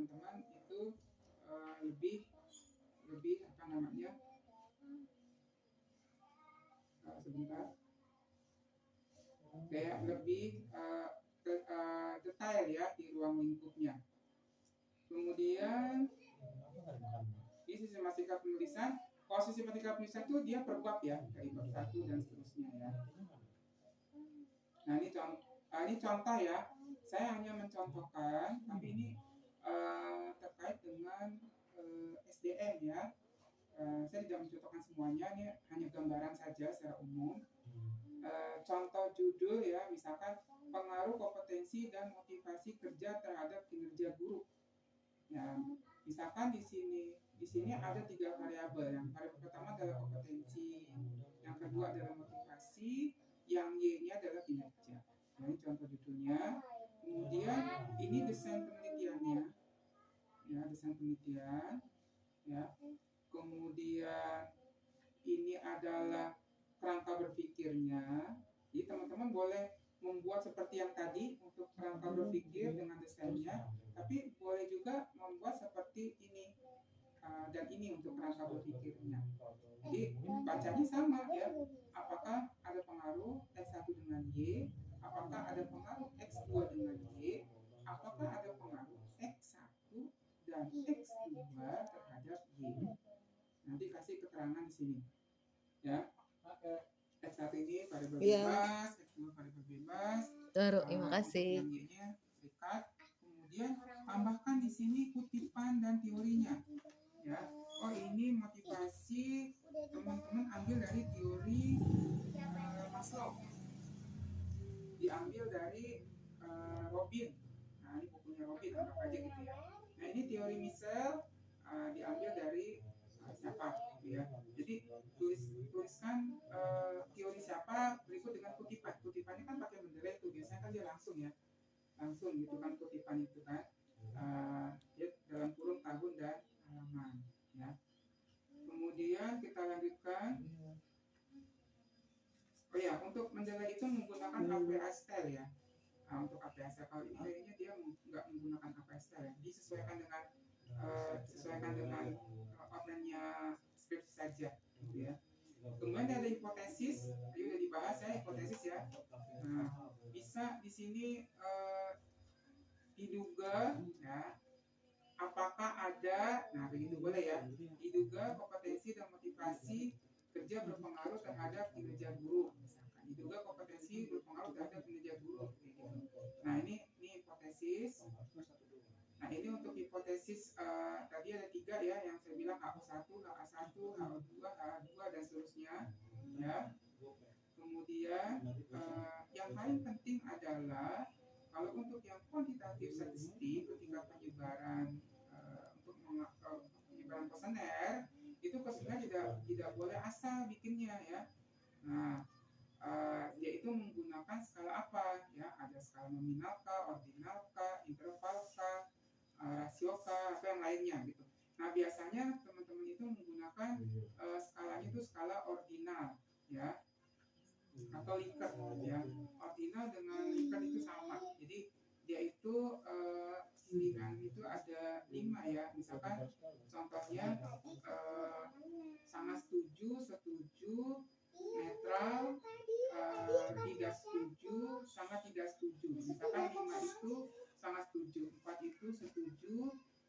teman-teman itu lebih apa namanya, sebentar, kayak lebih detail ya di ruang lingkupnya. Kemudian di sistematika penulisan, kalau sistematika penulisan itu dia per bab ya, dari bab 1 dan seterusnya ya. Nah ini contoh ya, saya hanya mencontohkan, tapi ini terkait dengan SDM ya. Saya tidak mencontohkan semuanya, ini hanya gambaran saja secara umum. Contoh judul ya, misalkan pengaruh kompetensi dan motivasi kerja terhadap kinerja guru. Ya, misalkan di sini ada 3 variabel. Yang pertama adalah kompetensi, yang kedua adalah motivasi, yang Y-nya adalah kinerja. Nah, ini contoh judulnya. Kemudian ini desain penelitiannya, ya desain penelitian, ya. Kemudian ini adalah kerangka berpikirnya. Jadi teman-teman boleh membuat seperti yang tadi untuk kerangka berpikir dengan desainnya, tapi boleh juga membuat seperti ini dan ini untuk kerangka berpikirnya. Jadi bacanya sama ya. Apakah ada pengaruh X1 dengan Y? Apakah ada pengaruh X2 dengan Y? Apakah ada pengaruh X1 dan X2 terhadap Y? Nanti kasih keterangan di sini. Ya. X1 ini variabel bebas, X2 variabel bebas. Terima kasih. Yang Y-nya serikat. Kemudian tambahkan di sini kutipan dan teorinya. Ya. Oh, ini motivasi teman-teman ambil dari teori Maslow. Diambil dari Robin. Nah, ini bukunya Robin, anggap aja gitu ya. Nah, ini teori Michel diambil dari siapa gitu ya. Jadi tuliskan teori siapa berikut dengan kutipan. Kutipannya kan pakai bendera itu, biasanya kan dia langsung ya. Langsung gitu kan kutipan itu kan. Ya, dalam kurung tahun dan halaman ya. Kemudian kita lanjutkan. Oh ya, untuk menilai itu menggunakan APA style ya. Nah, untuk APA style kalau ini kayaknya dia nggak menggunakan APA style ya. Disesuaikan dengan outline-nya skripsi saja gitu ya. Kemudian ada hipotesis, tadi udah dibahas ya hipotesis ya. Nah, bisa di sini diduga ya, apakah ada, nah begitu boleh ya, diduga kompetensi dan motivasi kerja berpengaruh terhadap kinerja guru, misalkan diduga kompetensi berpengaruh terhadap kinerja guru gitu. Nah ini hipotesis. Nah ini untuk hipotesis tadi ada 3 ya, yang saya bilang HO1, HA1, HO2, HA2 dan seterusnya ya. Kemudian yang paling penting adalah kalau untuk yang kuantitatif statistik ketika penyebaran untuk penyebaran kuesioner itu kuesioner tidak boleh asal bikinnya ya. Nah yaitu menggunakan skala apa ya, ada skala nominal kah, ordinal kah, interval kah, rasio kah, atau yang lainnya gitu. Nah biasanya teman-teman itu menggunakan skalanya itu skala ordinal ya, atau Likert ya. Ordinal dengan Likert itu sama, jadi dia itu pilihan itu ada 5 ya, misalkan contohnya sangat setuju, netral, tidak setuju, sangat tidak setuju. Misalkan 5 itu sangat setuju, 4 itu setuju,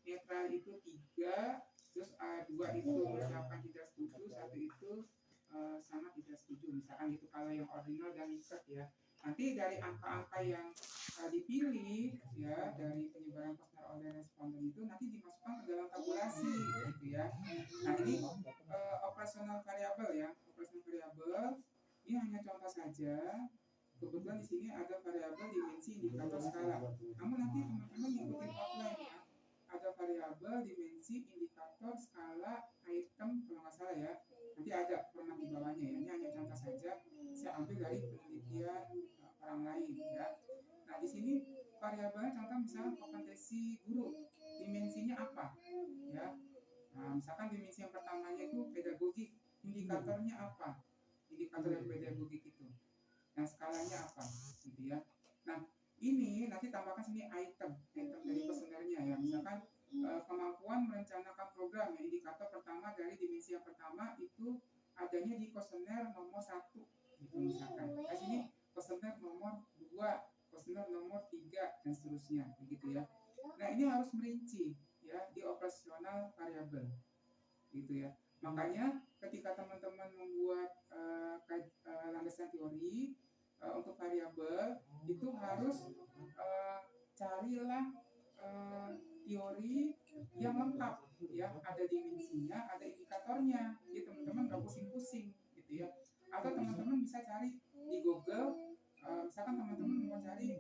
netral itu 3, terus 2 itu misalkan tidak setuju, 1 itu sangat tidak setuju, misalkan itu kalau yang ordinal dan Likert ya. Nanti dari angka-angka yang dipilih ya dari penyebaran kuesioner oleh responden itu nanti dimasukkan ke dalam tabulasi gitu ya. Nah ini operasional variabel ya, operasional variabel ini hanya contoh saja. Kebetulan di sini ada variabel dimensi indikator skala. Namun nanti teman-teman ngikutin outline ya. Ada variabel dimensi indikator skala item kalau nggak salah ya. Nanti ada format di bawahnya ya. Ini hanya contoh saja. Saya ambil dari penelitian orang lain ya. Nah di sini variabelnya contoh misalnya kompetensi guru, dimensinya apa ya. Nah misalkan dimensi yang pertamanya itu pedagogik, indikatornya apa, indikator yang pedagogik itu, nah skalanya apa gitu ya. Nah ini nanti tambahkan sini item dari kuesionernya ya, misalkan dalam merencanakan program ya, indikator pertama dari dimensi yang pertama itu adanya di kuesioner nomor 1 gitu misalkan. Di sini kuesioner nomor 2, kuesioner nomor 3 dan seterusnya begitu ya. Nah, ini harus merinci ya di operasional variabel gitu ya. Makanya ketika teman-teman membuat landasan teori untuk variabel itu harus carilah teori yang lengkap ya, ada dimensinya, ada indikatornya. Jadi teman-teman nggak pusing-pusing gitu ya. Atau teman-teman bisa cari di Google, misalkan teman-teman mau cari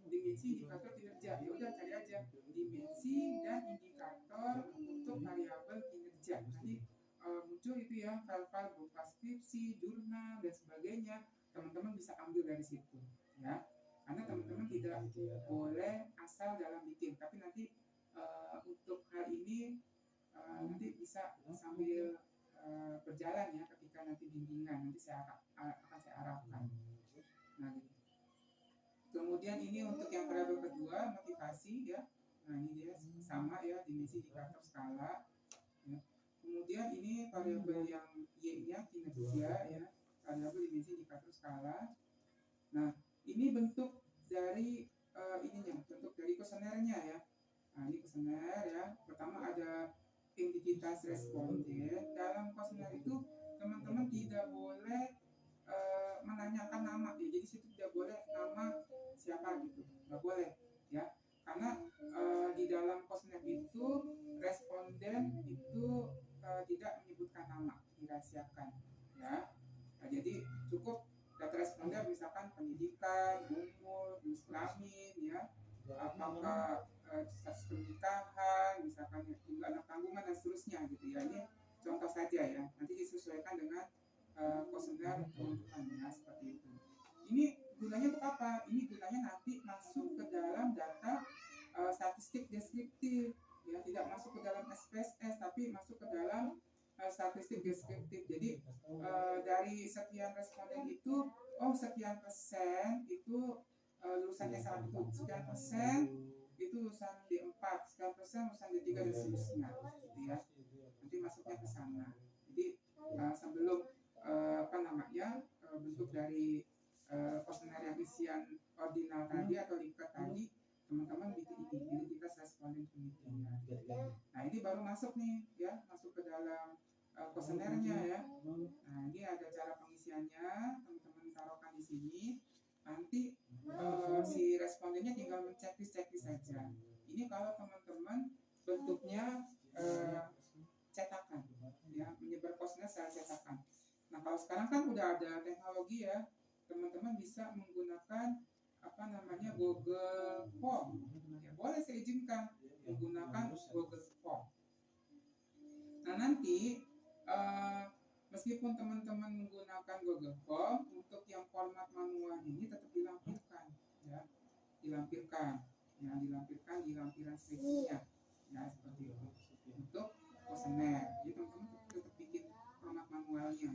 dimensi indikator kinerja, ya udah cari aja dimensi dan indikator untuk variabel kinerja. Nanti muncul itu ya file-file berupa skripsi, jurnal dan sebagainya. Teman-teman bisa ambil dari situ ya. Karena teman-teman tidak boleh asal dalam bikin, tapi nanti untuk hal ini nanti bisa sambil berjalan ya, ketika nanti bimbingan nanti akan saya arahkan. Nah, gitu. Kemudian ini untuk yang variabel kedua, motivasi ya. Nah, ini dia sama ya, dimensi indikator skala ya. Kemudian ini variabel yang Y-nya kinerja ya, variabel dimensi indikator skala. Nah, ini bentuk dari bentuk dari kuesionernya ya. Nah, ini kuesioner ya. Pertama ada identitas responden. Dalam kuesioner itu teman-teman tidak boleh menanyakan nama ya. Jadi situ tidak boleh nama siapa gitu, nggak boleh ya. Karena di dalam kuesioner itu responden itu tidak menyebutkan nama, dirahasiakan ya. Nah, jadi cukup data responden misalkan pendidikan, umur, jenis kelamin ya, apakah status pernikahan, misalkan jumlah anak tanggungan dan seterusnya gitu ya. Ini contoh saja ya, nanti disesuaikan dengan kuesioner teman-teman ya, seperti itu. Ini gunanya untuk apa? Ini gunanya nanti masuk ke dalam data statistik deskriptif ya, tidak masuk ke dalam SPSS tapi masuk ke dalam statistik deskriptif. Jadi dari sekian responden itu, sekian persen itu lulusan S1, sekian persen itu lulusan D4, sekian persen lulusan D3 dan seterusnya gitu ya. Nanti masuknya ke sana. Jadi sebelum bentuk dari kuesioner yang isian ordinal tadi atau lingkar tadi, teman-teman bikin ini identitas responden penelitian. Nah, ini baru masuk nih ya, masuk ke dalam kuesionernya ya. Nah, ini ada cara pengisiannya, teman-teman taruhkan di sini. Nanti si respondennya tinggal menceklis saja. Ini kalau teman-teman bentuknya cetakan ya, menyebar kuesioner secara cetakan. Nah, kalau sekarang kan udah ada teknologi ya, teman-teman bisa menggunakan Google Form ya, boleh saya izinkan menggunakan Google Form. Nah, nanti meskipun teman-teman menggunakan Google Form, untuk yang format manual ini tetap dilampirkan ya, dilampirkan di lampiran skripsinya ya, seperti itu untuk kuesioner. Jadi teman-teman tetap bikin format manualnya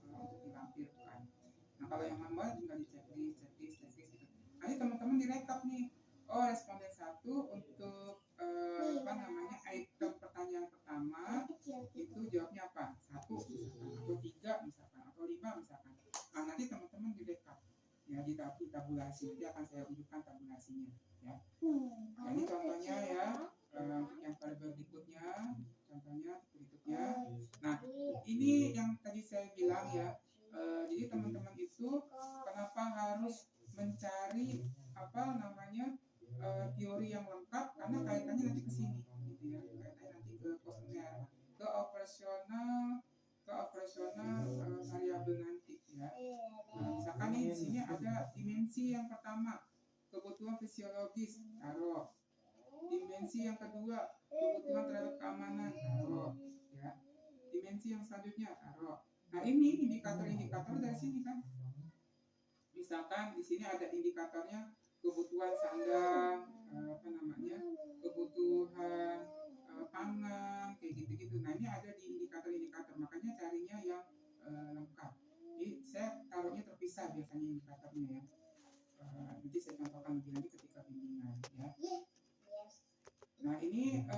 ya, untuk dilampirkan. Nah, kalau yang manual tinggal diceklis gitu. Nanti teman-teman direkap nih, responden 1 untuk item pertanyaan pertama itu jawabnya apa? 1 misalkan, atau 3 misalkan, atau 5 misalkan. Nah, nanti teman-teman direkap ya, di tabulasi. Nanti akan saya unjukkan tabulasinya ya. Nah, ini contohnya ya, untuk yang variabel berikutnya, Nah, ini yang tadi saya bilang ya. Jadi teman-teman itu kenapa harus mencari teori yang lengkap, karena kaitannya nanti ke sini gitu ya, kaitannya nanti ke kuesioner, ke operasional variabel nanti ya. Nah, misalkan nih di sini ada dimensi yang pertama, kebutuhan fisiologis, taruh. Dimensi yang kedua, kebutuhan terhadap keamanan, taruh ya. Dimensi yang selanjutnya, taruh. Nah, ini indikator dari sini kan. Misalkan di sini ada indikatornya kebutuhan sandang, kebutuhan pangan, kayak gitu-gitu. Nah, ini ada di indikator, makanya carinya yang lengkap. Jadi saya taruhnya terpisah biasanya indikatornya ya. Nanti saya contohkan lebih lanjut ketika bimbingan ya. Nah, ini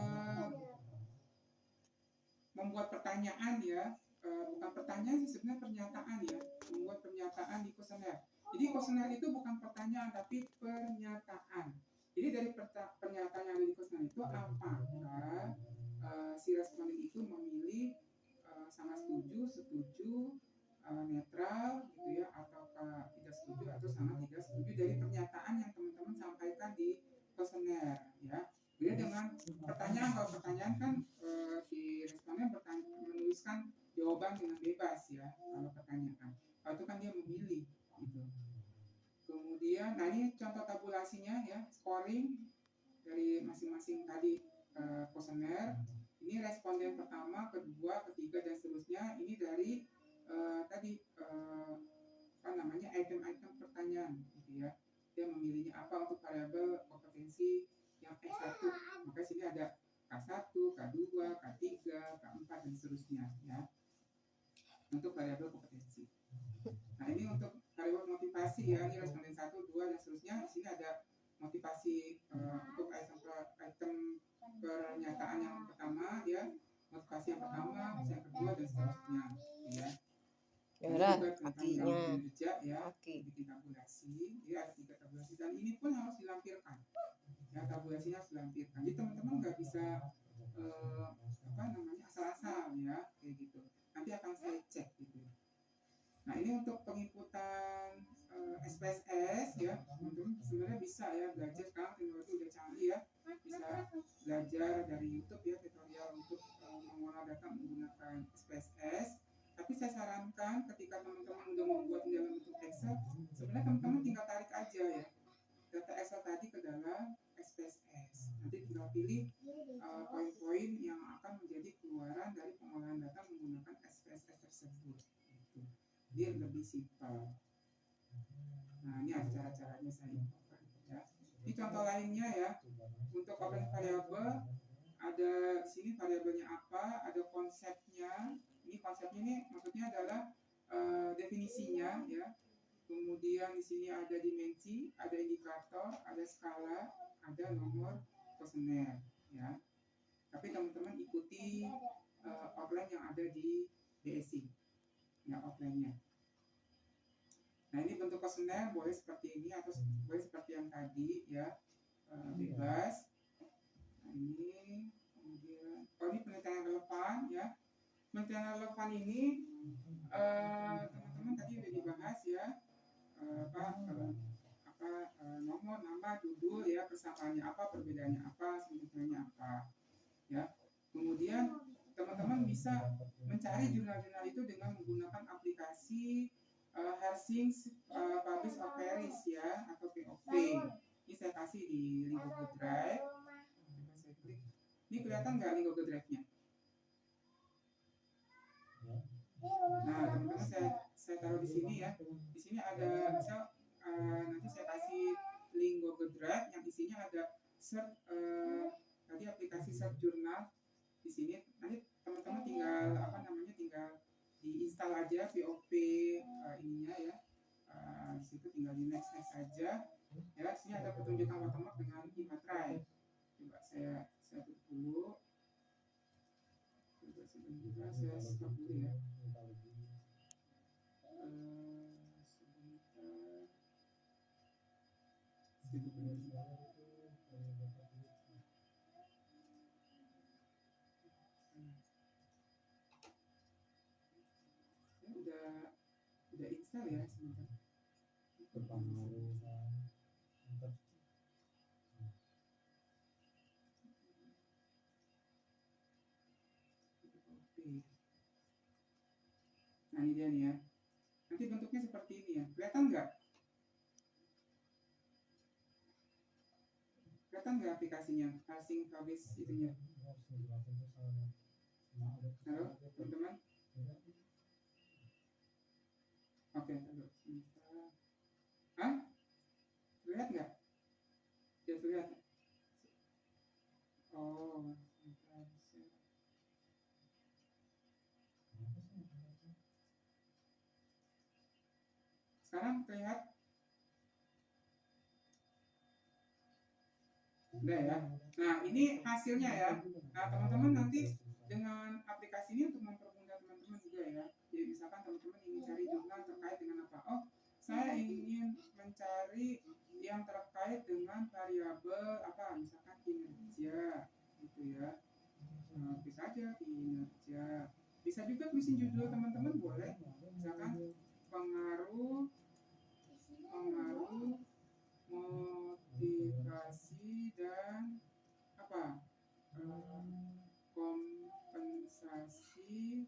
membuat pertanyaan ya, bukan pertanyaan sih sebenarnya, pernyataan ya, membuat pernyataan di kuesioner. Jadi kuesioner itu bukan pertanyaan tapi pernyataan. Jadi dari pernyataan yang ada di kuesioner itu apakah si responden itu memilih sangat setuju, setuju, netral gitu ya, ataukah tidak setuju atau sangat tidak setuju dari pernyataan yang teman-teman sampaikan di kuesioner ya. Beda dengan pertanyaan. Kalau pertanyaan kan si responden menuliskan jawaban dengan bebas ya. Kalau pertanyaan, kalau itu kan dia memilih gitu. Kemudian, nah ini contoh tabulasinya ya, scoring dari masing-masing tadi kuesioner. Ini responden pertama, kedua, ketiga dan seterusnya. Ini dari tadi item-item pertanyaan gitu ya. Dia memilihnya apa untuk variabel kompetensi yang X1. Maka sini ada K1, K2, K3, K4 dan seterusnya ya. Untuk variabel kompetensi. Nah, ini untuk variabel motivasi ya, ini responden 1, 2 dan seterusnya. Di sini ada motivasi untuk item pernyataan yang pertama ya, motivasi yang pertama, yang kedua dan seterusnya ya. Yaudah, kakinya ya, bikin tabulasi ya, ada 3 tabulasi dan ini pun harus dilampirkan ya, tabulasinya harus dilampirkan. Jadi teman-teman nggak bisa asal-asal ya kayak gitu, nanti akan saya cek gitu. Nah, ini untuk penginputan SPSS ya, teman-teman sebenarnya bisa ya belajar. Sekarang teknologi udah canggih ya, bisa belajar dari YouTube ya, tutorial untuk mengolah data menggunakan SPSS. Tapi saya sarankan ketika teman-teman udah membuat dalam bentuk Excel, sebenarnya teman-teman tinggal tarik aja ya data Excel tadi ke dalam SPSS. Nanti tinggal pilih poin-poin yang akan menjadi keluaran dari pengolahan data menggunakan SPSS tersebut. Dia lebih simpel. Nah, ini ada cara-caranya saya infokan ya. Ini contoh lainnya ya. Untuk open variable, ada di sini variabelnya apa, ada konsepnya. Ini konsepnya ini maksudnya adalah definisinya ya. Kemudian di sini ada dimensi, ada indikator, ada skala, ada nomor kuesioner ya. Tapi teman-teman ikuti outline yang ada di DSI ya, outline-nya. Nah, ini bentuk kuesioner boleh seperti ini atau boleh seperti yang tadi ya, bebas. Nah, ini kemudian ini penelitian relevan ya. Penelitian relevan ini teman-teman tadi udah dibahas ya, nomor, nama, judul ya, persamaannya apa, perbedaannya apa, simultannya apa ya. Kemudian teman-teman bisa mencari jurnal-jurnal itu dengan menggunakan aplikasi Hersings Publish or Perish ya, atau POP. Ini saya kasih di link Google Drive. Coba saya klik. Ini kelihatan nggak link Google Drive-nya? Nah, teman-teman saya taruh di sini ya. Di sini ada nanti saya kasih link Google Drive yang isinya ada search tadi aplikasi search jurnal di sini. Nanti teman-teman tinggal tinggal diinstal aja POP ininya ya. Di situ tinggal di next aja. Ya, di sini ada petunjukan watermark dengan Imatrai. Coba saya tutup dulu. Coba sebentar saya stop dulu ya. Udah install ya sebentar. Nah, ini dia nih ya. Nanti bentuknya seperti ini ya. Kelihatan nggak? Kelihatan nggak aplikasinya? Hersings Publish itunya. Halo, teman-teman. Oke, sebentar. Hah? Lihat nggak? Ya, lihat. Oh, sebentar. Sekarang terlihat? Udah ya. Nah, ini hasilnya ya. Nah, teman-teman nanti dengan aplikasi ini untuk mempermudah teman-teman juga ya. Jadi misalkan teman-teman ingin cari jurnal terkait dengan apa? Oh, saya ingin mencari yang terkait dengan variabel apa? Misalkan kinerja, gitu ya. Bisa aja kinerja. Bisa juga tulisin judul teman-teman boleh. Misalkan pengaruh motivasi dan apa? Kompensasi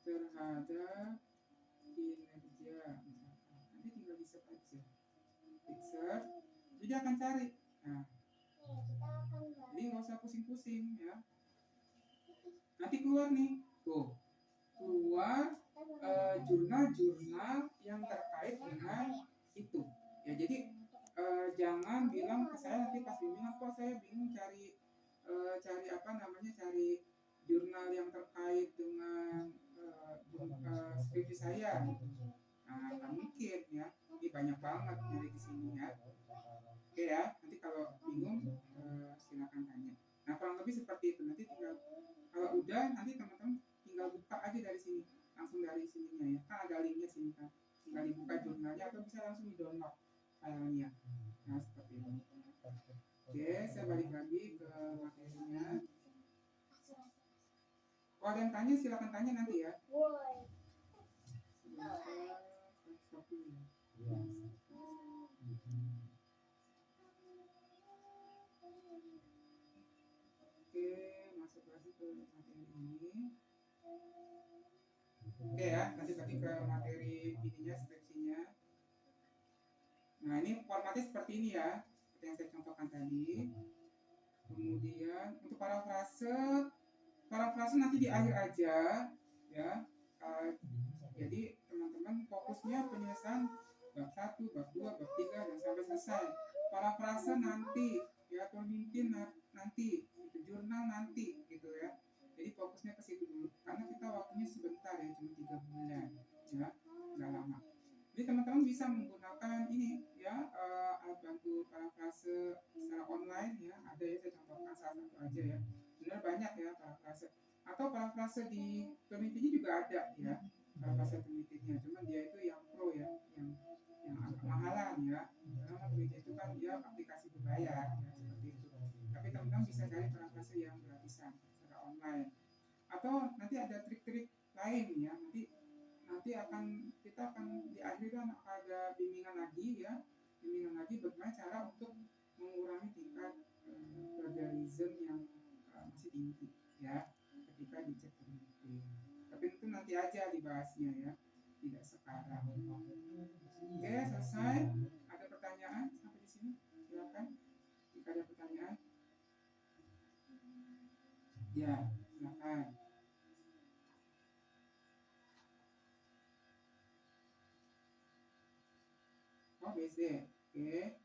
terhadap kinerja misalkan. Nanti tinggal di search aja. Klik search, jadi akan cari. Nah, jadi nggak usah pusing-pusing ya. Nanti keluar nih, tuh keluar jurnal-jurnal yang terkait dengan itu. Ya jadi jangan bilang ke saya nanti pas bimbingan kok saya bingung cari cari jurnal yang terkait dengan skripsi saya. Nah, kan mungkin ya, ini banyak banget dari di sini ya. Oke ya, nanti kalau bingung silakan tanya. Nah, kurang lebih seperti itu. Nanti tinggal kalau udah nanti teman-teman tinggal buka aja dari sini, langsung dari sininya ya. Kan ada linknya sini kan. Tinggal dibuka jurnalnya atau bisa langsung di-download filenya. Nah, seperti itu. Oke, saya balik lagi ke materinya. Kalau ada yang tanya silakan tanya nanti ya. Oke, masuk lagi ke materi ini. Oke ya, nanti lagi ke materi ininya, skripsinya. Nah, ini formatnya seperti ini ya, seperti yang saya contohkan tadi. Kemudian untuk parafrase nanti di akhir aja ya. Jadi teman-teman fokusnya penyelesaian bab 1, bab 2, bab 3 dan sampai selesai. Parafrase nanti ya, pemimpin nanti, itu jurnal nanti gitu ya. Jadi fokusnya ke situ dulu karena kita waktunya sebentar ya, cuma 3 bulan ya, nggak lama. Jadi teman-teman bisa menggunakan ini ya, alat bantu parafrase secara online ya, ada ya, saya contohkan salah satu aja ya. Benar banyak ya parafrase, atau parafrase di Turnitin juga ada ya, parafrase Turnitinnya, cuman dia itu yang pro ya, yang agak mahalan ya, karena Turnitin itu kan dia aplikasi berbayar ya, seperti itu. Tapi teman-teman bisa cari parafrase yang gratisan secara online, atau nanti ada trik-trik lain ya, nanti kita akan di akhir kan ada bimbingan lagi ya, bagaimana cara untuk mengurangi tingkat plagiarisme yang masih tinggi ya ketika dicek Turnitin. Tapi itu nanti aja dibahasnya ya, tidak sekarang. Oke, selesai. Ada pertanyaan sampai di sini? Silakan jika ada pertanyaan. Ya, silakan. Oh, BC. Oke.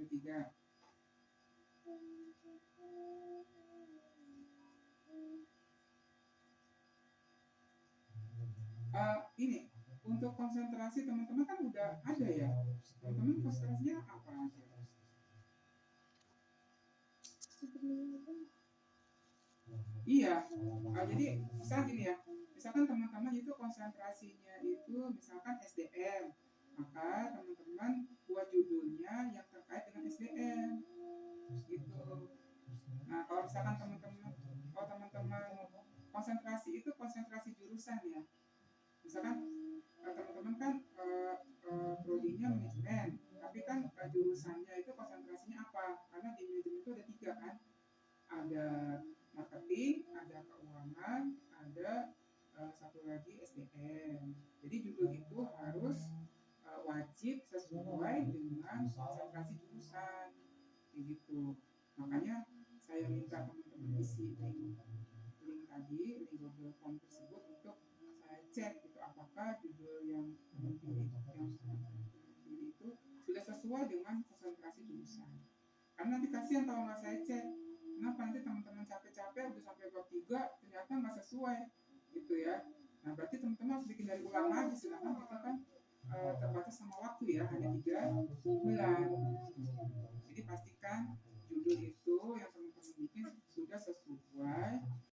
Ketiga. Ini untuk konsentrasi teman-teman kan udah ada ya. Teman-teman konsentrasinya apa aja? Iya. Jadi misalnya gini ya. Misalkan teman-teman itu konsentrasinya itu misalkan SDM, maka teman-teman buat judulnya yang terkait dengan SDM. Gitu. Nah, kalau misalkan teman-teman konsentrasi itu konsentrasi jurusan ya. Misalkan teman-teman kan prodinya manajemen, tapi kan jurusannya itu konsentrasinya apa? Karena di manajemen itu ada 3 kan, ada marketing, ada keuangan, ada satu lagi SDM. Jadi judul itu harus wajib sesuai dengan konsentrasi jurusan, gitu. Makanya saya minta teman-teman isi link tadi, link Google Form tersebut untuk saya cek itu apakah judul yang dipilih itu sudah sesuai dengan konsentrasi jurusan. Karena nanti kasihan kalau nggak saya cek, kenapa nanti teman-teman capek-capek udah sampai bab 3 ternyata nggak sesuai gitu ya. Nah berarti teman-teman harus bikin dari ulang lagi, sedangkan kita kan terbatas sama waktu ya, hanya 3 bulan.